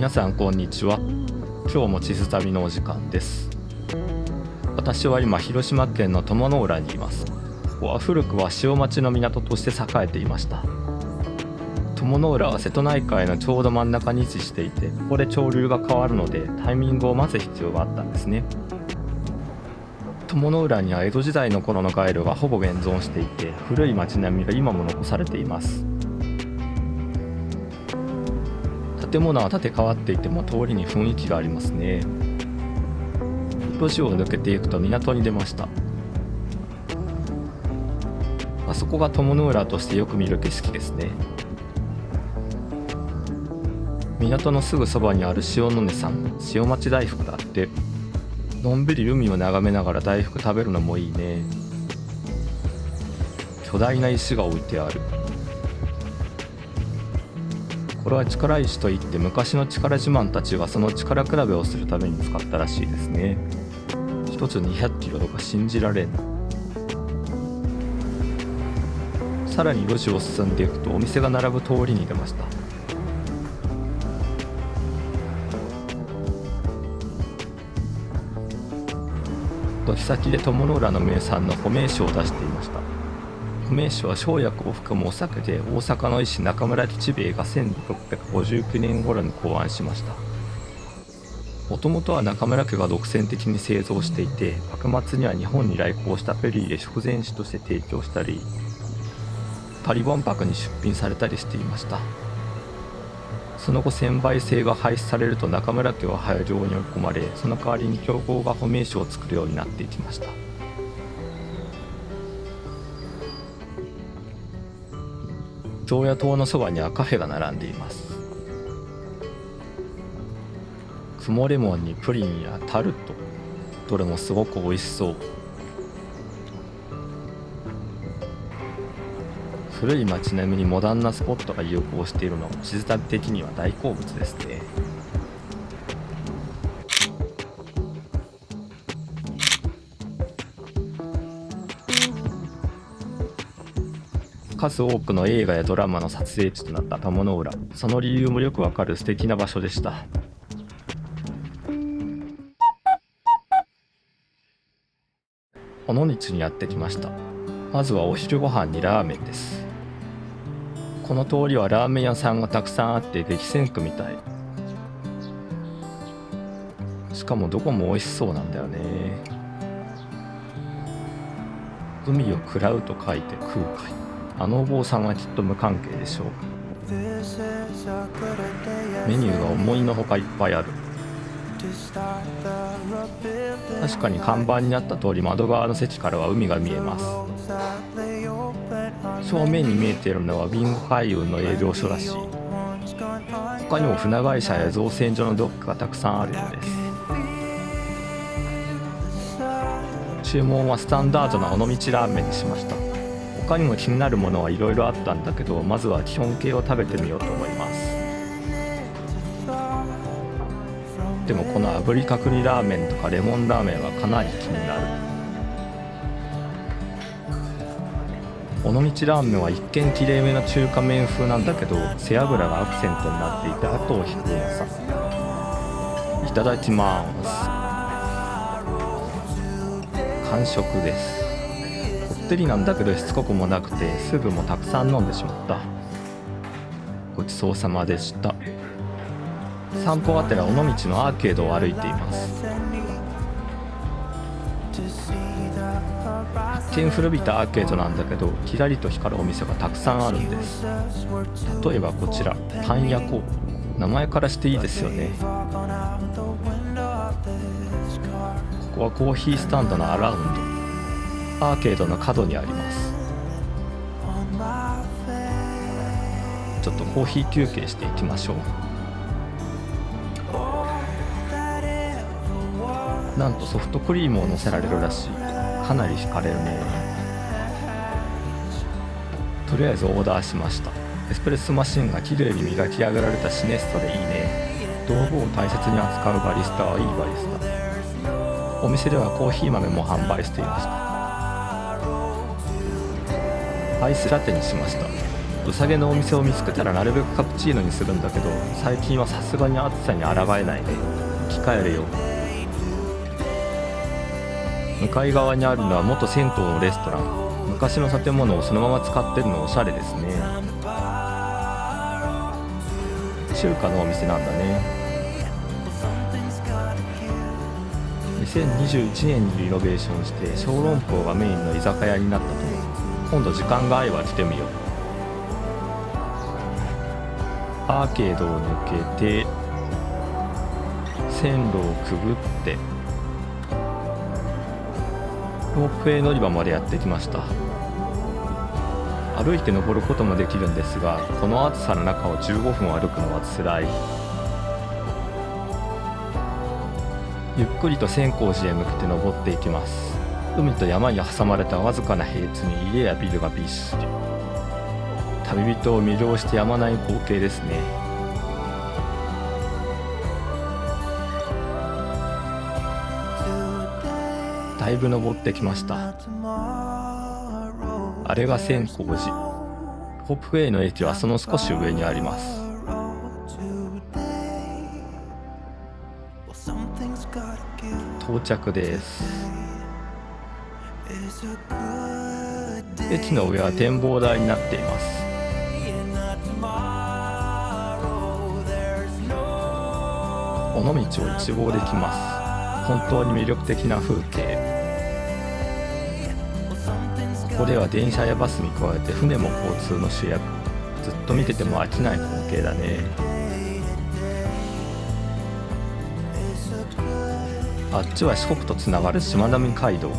皆さんこんにちは。今日も地図旅のお時間です。私は今広島県の鞆の浦にいます。ここは古くは塩町の港として栄えていました。鞆の浦は瀬戸内海のちょうど真ん中に位置していて、ここで潮流が変わるのでタイミングを待つ必要があったんですね。鞆の浦には江戸時代の頃の街路がほぼ現存していて、古い町並みが今も残されています。建物は建て替わっていても通りに雰囲気がありますね。路地を抜けていくと港に出ました。あそこが鞆の浦としてよく見る景色ですね。港のすぐそばにある塩の根さん、塩町大福だって。のんびり海を眺めながら大福食べるのもいいね。巨大な石が置いてある。これは力石といって、昔の力自慢たちがその力比べをするために使ったらしいですね。一つ200キロとか信じられん。さらに路地を進んでいくとお店が並ぶ通りに出ました。軒先で鞆の浦の名産の米酒を出していました。米酒は生薬を含むお酒で、大阪の医師中村吉兵衛が1659年頃に考案しました。もともとは中村家が独占的に製造していて、幕末には日本に来航したフェリーで食前酒として提供したり、パリ万博に出品されたりしていました。その後専売制が廃止されると中村家は廃業に追い込まれ、その代わりに強豪が米酒を作るようになっていきました。常夜灯のそばにはカフェが並んでいます。雲レモンにプリンやタルト、どれもすごく美味しそう。古い街並みにモダンなスポットが融合しているのは地図旅的には大好物ですね。数多くの映画やドラマの撮影地となった鞆の浦、その理由もよくわかる素敵な場所でした。尾道にやってきました。まずはお昼ご飯にラーメンです。この通りはラーメン屋さんがたくさんあって激戦区みたい。しかもどこも美味しそうなんだよね。海を食らうと書いて空海。あのお坊さんはきっと無関係でしょう。メニューが思いのほかいっぱいある。確かに看板になった通り、窓側の席からは海が見えます。正面に見えているのはビンゴ海運の営業所らしい。他にも船会社や造船所のドックがたくさんあるようです。注文はスタンダードな尾道ラーメンにしました。他にも気になるものはいろいろあったんだけど、まずは基本形を食べてみようと思います。でもこの炙り角煮ラーメンとかレモンラーメンはかなり気になる。尾道ラーメンは一見きれいめな中華麺風なんだけど、背脂がアクセントになっていて後を引くうまさ。いただきます。完食です。こってりなんだけどしつこくもなくて、スープもたくさん飲んでしまった。ごちそうさまでした。散歩がてら尾道のアーケードを歩いています。一見古びたアーケードなんだけど、キラリと光るお店がたくさんあるんです。例えばこちら、パン屋コ。名前からしていいですよね。ここはコーヒースタンドのアラウンド。アーケードの角にあります。ちょっとコーヒー休憩していきましょう。なんとソフトクリームを乗せられるらしい。かなり惹かれるね。とりあえずオーダーしました。エスプレッソマシンがきれいに磨き上げられたシネストでいいね。道具を大切に扱うバリスタはいいバリスタ。お店ではコーヒー豆も販売していました。アイスラテにしました。うさげのお店を見つけたらなるべくカプチーノにするんだけど、最近はさすがに暑さに抗えないで控えるよ。向かい側にあるのは元銭湯のレストラン。昔の建物をそのまま使ってるのおしゃれですね。中華のお店なんだね。2021年にリノベーションして小籠包がメインの居酒屋になったと思う。今度時間が合えば来てみよう。アーケードを抜けて線路をくぐってロープウェイ乗り場までやってきました。歩いて登ることもできるんですが、この暑さの中を15分歩くのはつらい。ゆっくりと千光寺へ向けて登っていきます。海と山に挟まれたわずかな平地に家やビルがびっしり。旅人を魅了してやまない光景ですね。だいぶ登ってきました。あれが千光寺。ロープウェイの駅はその少し上にあります。到着です。駅の上は展望台になっています。尾道を一望できます。本当に魅力的な風景。ここでは電車やバスに加えて船も交通の主役。ずっと見てても飽きない光景だね。あっちは四国とつながるしまなみ海道。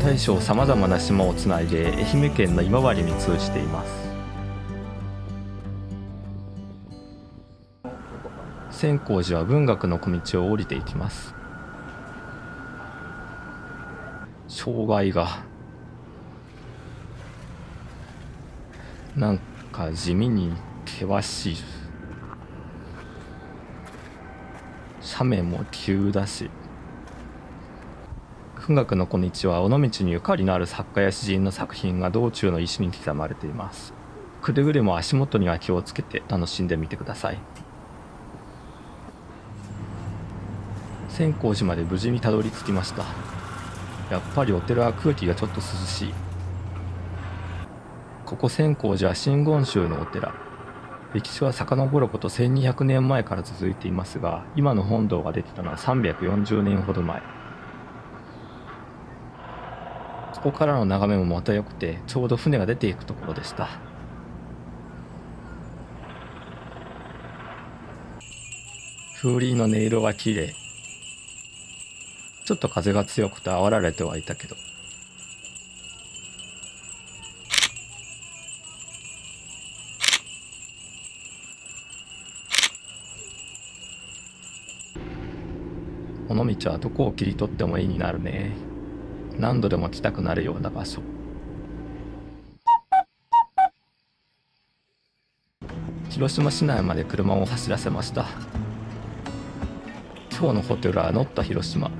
大小さまざまな島をつないで愛媛県の今治に通じています。千光寺は文学の小道を降りていきます。障害がなんか地味に険しい。斜面も急だし。文学の小道は尾道にゆかりのある作家や詩人の作品が道中の石に刻まれています。くれぐれも足元には気をつけて楽しんでみてください。千光寺まで無事にたどり着きました。やっぱりお寺は空気がちょっと涼しい。ここ千光寺は真言宗のお寺。歴史は遡ること1200年前から続いていますが、今の本堂ができたのは340年ほど前。ここからの眺めもまた良くて、ちょうど船が出ていくところでした。風鈴の音色が綺麗。ちょっと風が強くて煽られてはいたけど。尾道はどこを切り取っても絵になるね。何度でも来たくなるような場所。広島市内まで車を走らせました。今日のホテルはノット広島。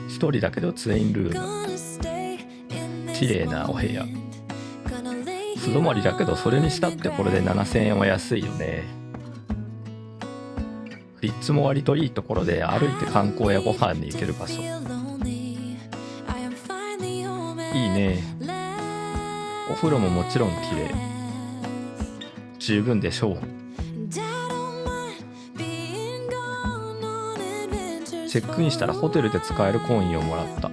一人だけどツインルーム。綺麗なお部屋。素泊まりだけどそれにしたってこれで7000円は安いよね。立地も割といいところで歩いて観光やご飯に行ける場所。いいね。お風呂ももちろん綺麗。十分でしょう。チェックインしたらホテルで使えるコインをもらった。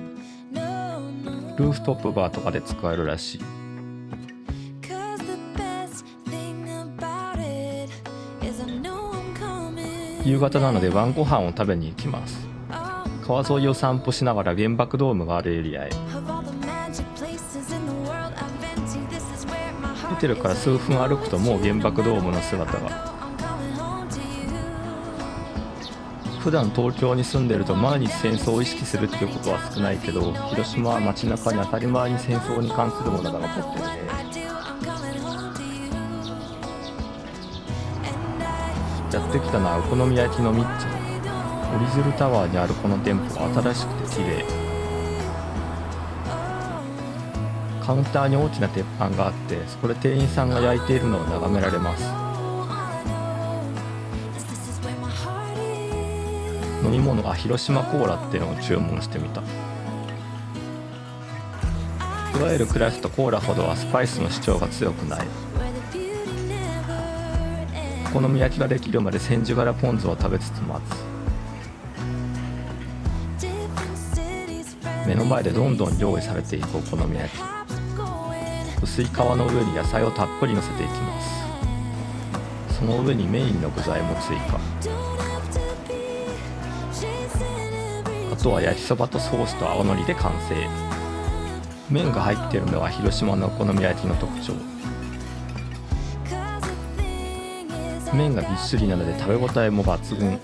ルーフトップバーとかで使えるらしい。夕方なので晩ご飯を食べに行きます。川沿いを散歩しながら原爆ドームがあるエリアへ。ホテルから数分歩くともう原爆ドームの姿が。普段東京に住んでると毎日戦争を意識するっていうことは少ないけど、広島は街中に当たり前に戦争に関するものが残ってるね。やってきたのはお好み焼きのミッチェ。折り鶴タワーにあるこの店舗は新しくて綺麗。カウンターに大きな鉄板があって、そこで店員さんが焼いているのを眺められます。飲み物は広島コーラっていうのを注文してみた。いわゆるクラフトコーラほどはスパイスの主張が強くない。お好み焼きができるまで千住柄ポン酢を食べつつ待つ。目の前でどんどん用意されていくお好み焼き。薄い皮の上に野菜をたっぷり乗せていきます。その上にメインの具材も追加。あとは焼きそばとソースと青のりで完成。麺が入っているのは広島のお好み焼きの特徴。麺がぎっしりなので食べ応えも抜群。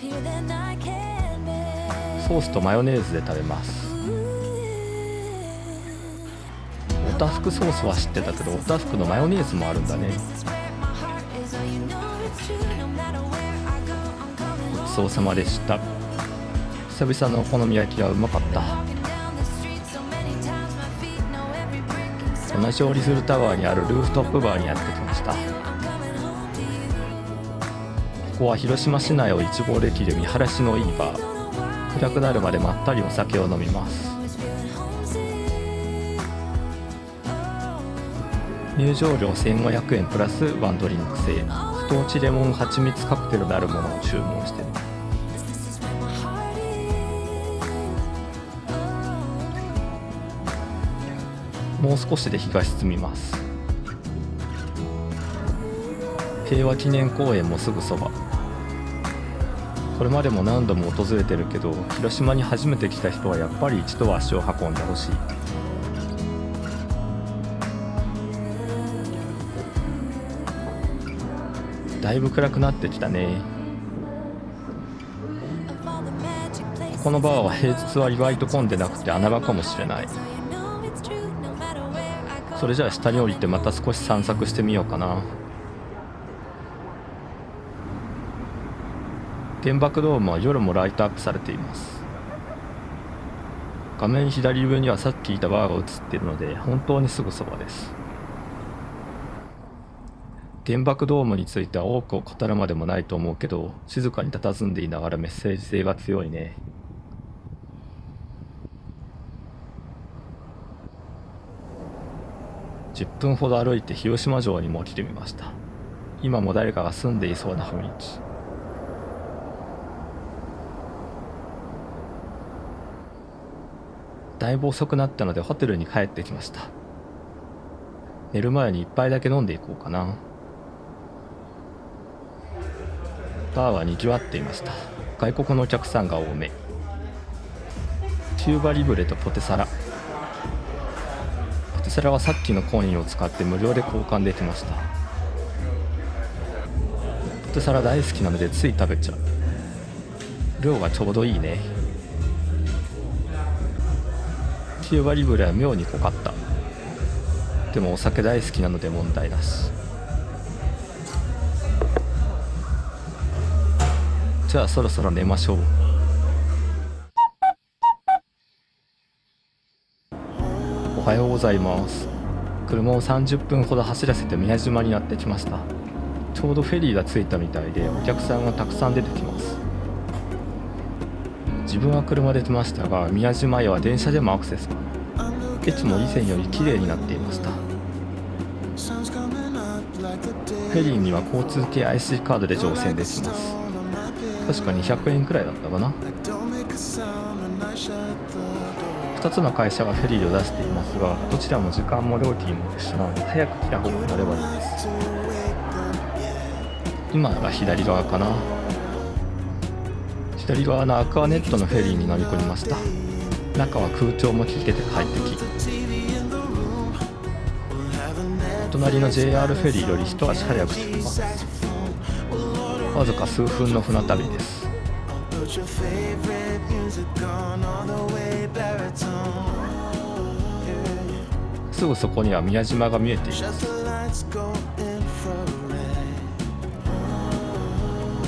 ソースとマヨネーズで食べます。オタフクソースは知ってたけど、オタフクのマヨネーズもあるんだね。ごちそうさまでした。久々のお好み焼きはうまかった。同じオリズルタワーにあるルーフトップバーにやってきました。ここは広島市内を一望できる見晴らしのいいバー。暗くなるまでまったりお酒を飲みます。入場料1500円プラスワンドリンク制。太地レモン蜂蜜カクテルなるものを注文してる。もう少しで日が沈みます。平和記念公園もすぐそば。これまでも何度も訪れてるけど、広島に初めて来た人はやっぱり一度は足を運んでほしい。だいぶ暗くなってきたね。このバーは平日は意外と混んでなくて穴場かもしれない。それじゃあ下に降りてまた少し散策してみようかな。原爆ドームは夜もライトアップされています。画面左上にはさっきいたバーが映っているので、本当にすぐそばです。原爆ドームについては多くを語るまでもないと思うけど、静かに佇んでいながらメッセージ性が強いね。10分ほど歩いて広島城にも来てみました。今も誰かが住んでいそうな雰囲気。だいぶ遅くなったのでホテルに帰ってきました。寝る前に一杯だけ飲んでいこうかな。バーはにぎわっていました。外国のお客さんが多め。キューバリブレとポテサラ。ポテサラはさっきのコインを使って無料で交換できました。ポテサラ大好きなのでつい食べちゃう。量がちょうどいいね。キューバリブレは妙に濃かった。でもお酒大好きなので問題なし。じゃあそろそろ寝ましょう。おはようございます。車を30分ほど走らせて宮島にやってきました。ちょうどフェリーが着いたみたいでお客さんがたくさん出てきます。自分は車で来ましたが、宮島へは電車でもアクセスが。駅も以前より綺麗になっていました。フェリーには交通系 IC カードで乗船できます。確か200円くらいだったかな。2つの会社がフェリーを出していますが、どちらも時間も料金も一緒なので早く来た方が乗ればいいです。今が左側かな。左側のアクアネットのフェリーに乗り込みました。中は空調も効いてて快適。隣の JR フェリーより一足早く着きます。わずか数分の船旅です。すぐそこには宮島が見えています。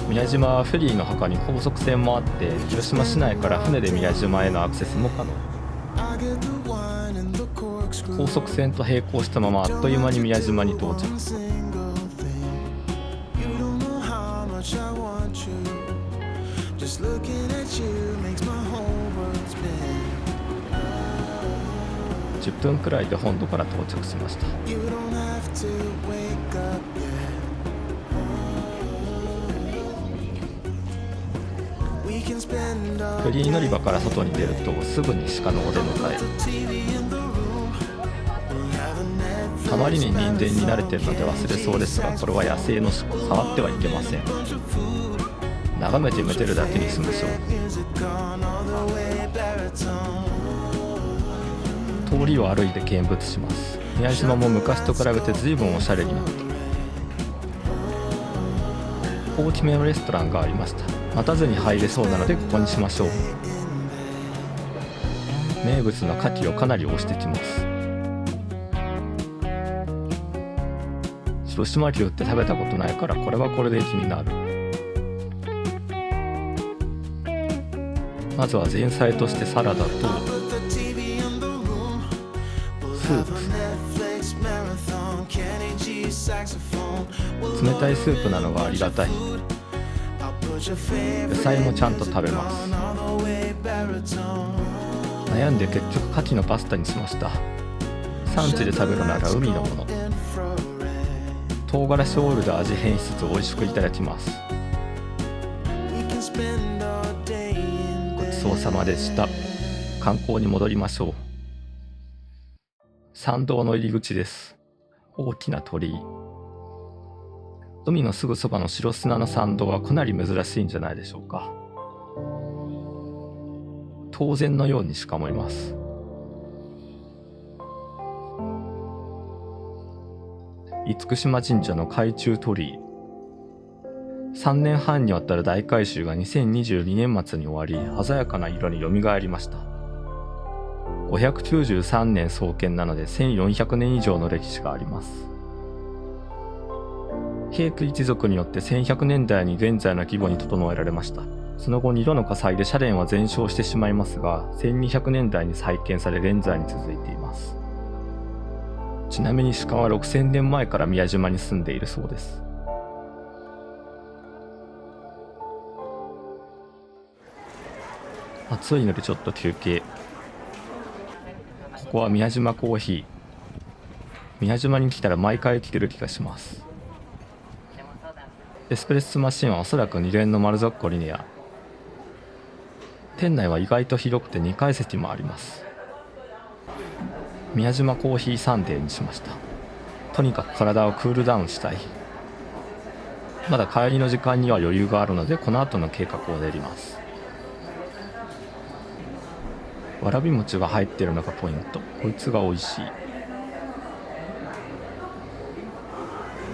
宮島はフェリーの他に高速船もあって、広島市内から船で宮島へのアクセスも可能。高速船と並行したままあっという間に宮島に到着。10分くらいで本土から到着しました。フェリー乗り場から外に出るとすぐに鹿のお出迎え。あまりに人間に慣れているので忘れそうですが、これは野生の鹿、触ってはいけません。眺めてめでるだけにしましょう。通りを歩いて見物します。宮島も昔と比べて随分おしゃれになった。大きめのレストランがありました。待たずに入れそうなのでここにしましょう。名物の牡蠣をかなり押してきます。広島牛って食べたことないからこれはこれで気になる。まずは前菜としてサラダとスープ。冷たいスープなのがありがたい。野菜もちゃんと食べます。悩んで結局牡蠣のパスタにしました。産地で食べるなら海のもの。唐辛子オイルで味変しつつ美味しくいただきます。ごちそうさまでした。観光に戻りましょう。参道の入り口です。大きな鳥居。海のすぐそばの白砂の参道はかなり珍しいんじゃないでしょうか。当然のように鹿もいます。厳島神社の海中鳥居。3年半にわたる大改修が2022年末に終わり、鮮やかな色によみがえりました。593年創建なので1400年以上の歴史があります。平家一族によって1100年代に現在の規模に整えられました。その後2度の火災で社殿は全焼してしまいますが、1200年代に再建され現在に続いています。ちなみに鹿は6000年前から宮島に住んでいるそうです。暑いのでちょっと休憩。ここは宮島コーヒー。宮島に来たら毎回来てる気がします。エスプレッソマシンはおそらく2連の丸底リニア。店内は意外と広くて2階席もあります。宮島コーヒーサンデーにしました。とにかく体をクールダウンしたい。まだ帰りの時間には余裕があるのでこの後の計画を練ります。わらび餅が入っているのがポイント。こいつが美味しい。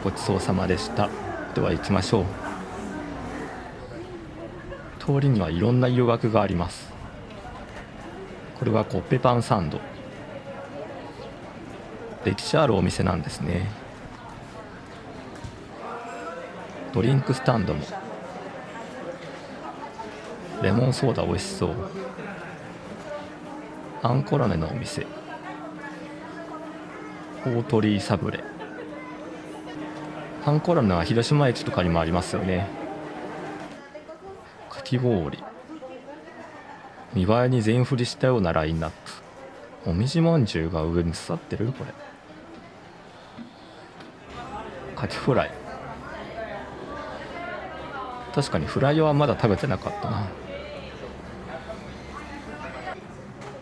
ごちそうさまでした。では行きましょう。通りにはいろんな誘惑があります。これはコッペパンサンド。歴史あるお店なんですね。ドリンクスタンドも。レモンソーダ美味しそう。アンコラネのお店。大鳥居サブレ。アンコラネは広島駅とかにもありますよね。かき氷。見栄えに全振りしたようなラインナップ。もみじまんじゅうが上に刺さってるこれ。カキフライ。確かにフライはまだ食べてなかったな。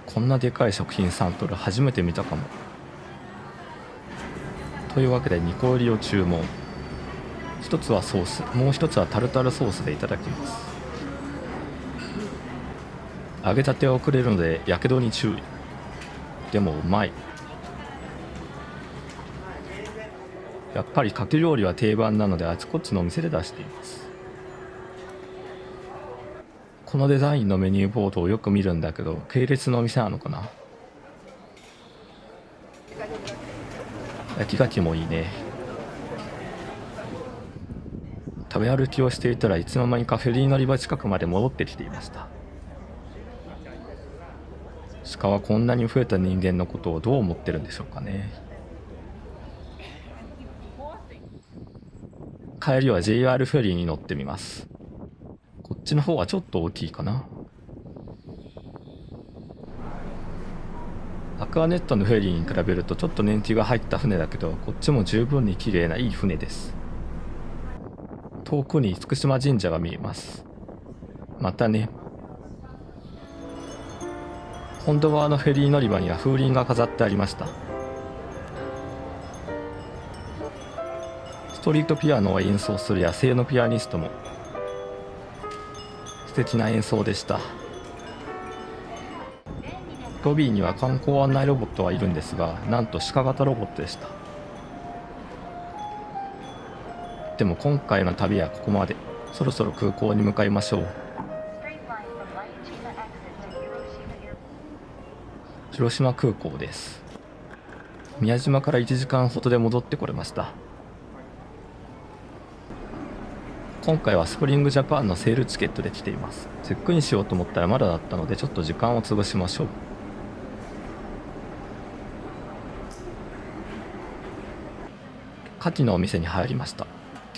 こんなでかい食品サンプル初めて見たかも。というわけで2個入りを注文。一つはソース、もう一つはタルタルソースでいただきます。揚げたてをくれるのでやけどに注意。でもうまい。やっぱりかき料理は定番なのであちこちのお店で出しています。このデザインのメニューボードをよく見るんだけど、系列のお店なのかな。焼き牡蠣もいいね。食べ歩きをしていたらいつの間にかフェリー乗り場近くまで戻ってきていました。鹿はこんなに増えた人間のことをどう思ってるんでしょうかね。帰りは JR フェリーに乗ってみます。こっちの方はちょっと大きいかな。アクアネットのフェリーに比べるとちょっと年季が入った船だけど、こっちも十分に綺麗ないい船です。遠くに厳島神社が見えます。またね。本土側のフェリー乗り場には風鈴が飾ってありました。ストリートピアノを演奏する野生のピアニストも素敵な演奏でした。ロビーには観光案内ロボットはいるんですが、なんと鹿型ロボットでした。でも今回の旅はここまで。そろそろ空港に向かいましょう。広島空港です。宮島から1時間ほどで戻ってこれました。今回はスプリングジャパンのセールチケットで来ています。チェックインしようと思ったらまだだったので、ちょっと時間を潰しましょう。牡蠣のお店に入りました。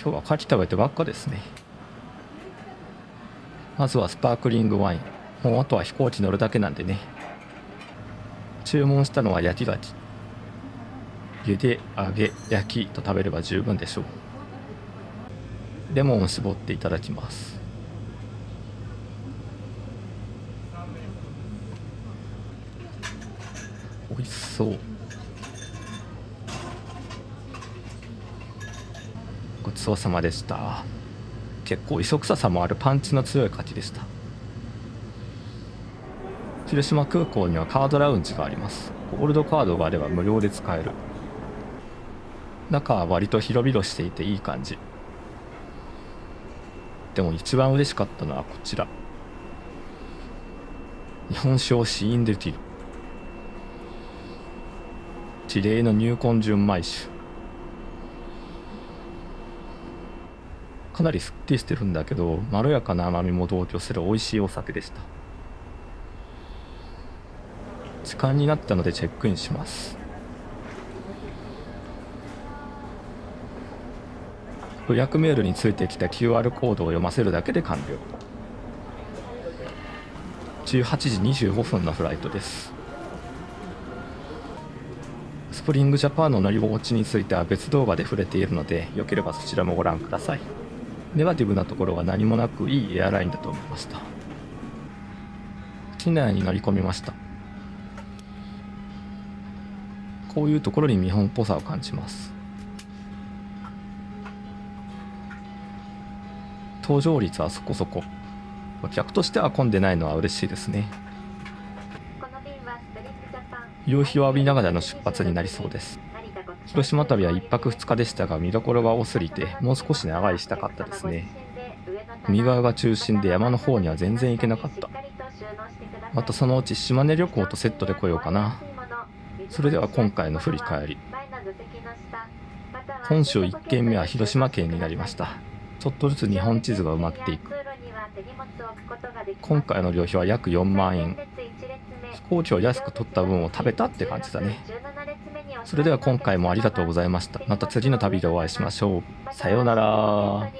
今日は牡蠣食べてばっかですね。まずはスパークリングワイン。もうあとは飛行機乗るだけなんでね。注文したのは焼き牡蠣。茹で、揚げ、焼きと食べれば十分でしょう。レモンを絞っていただきます。美味しそう。ごちそうさまでした。結構磯臭さもあるパンチの強い牡蠣でした。広島空港にはカードラウンジがあります。ゴールドカードがあれば無料で使える。中は割と広々していていい感じ。でも一番嬉しかったのはこちら。日本酒を試飲できる。地霊の入魂純米酒。かなりすっきりしてるんだけど、まろやかな甘みも同居する美味しいお酒でした。時間になったのでチェックインします。予約メールについてきた QR コードを読ませるだけで完了。18時25分のフライトです。スプリングジャパンの乗り心地については別動画で触れているので、よければそちらもご覧ください。ネガティブなところは何もなくいいエアラインだと思いました。機内に乗り込みました。こういうところに日本っぽさを感じます。搭乗率はそこそこ。客としては混んでないのは嬉しいですね。夕日を浴びながらの出発になりそうです。広島旅は1泊2日でしたが、見どころが多すぎてもう少し長居したかったですね。海側が中心で山の方には全然行けなかった。またそのうち島根旅行とセットで来ようかな。それでは今回の振り返り。本州1軒目は広島県になりました。ちょっとずつ日本地図が埋まっていく。今回の旅費は約4万円。飛行機を安く取った分を食べたって感じだね。それでは今回もありがとうございました。また次の旅でお会いしましょう。さようなら。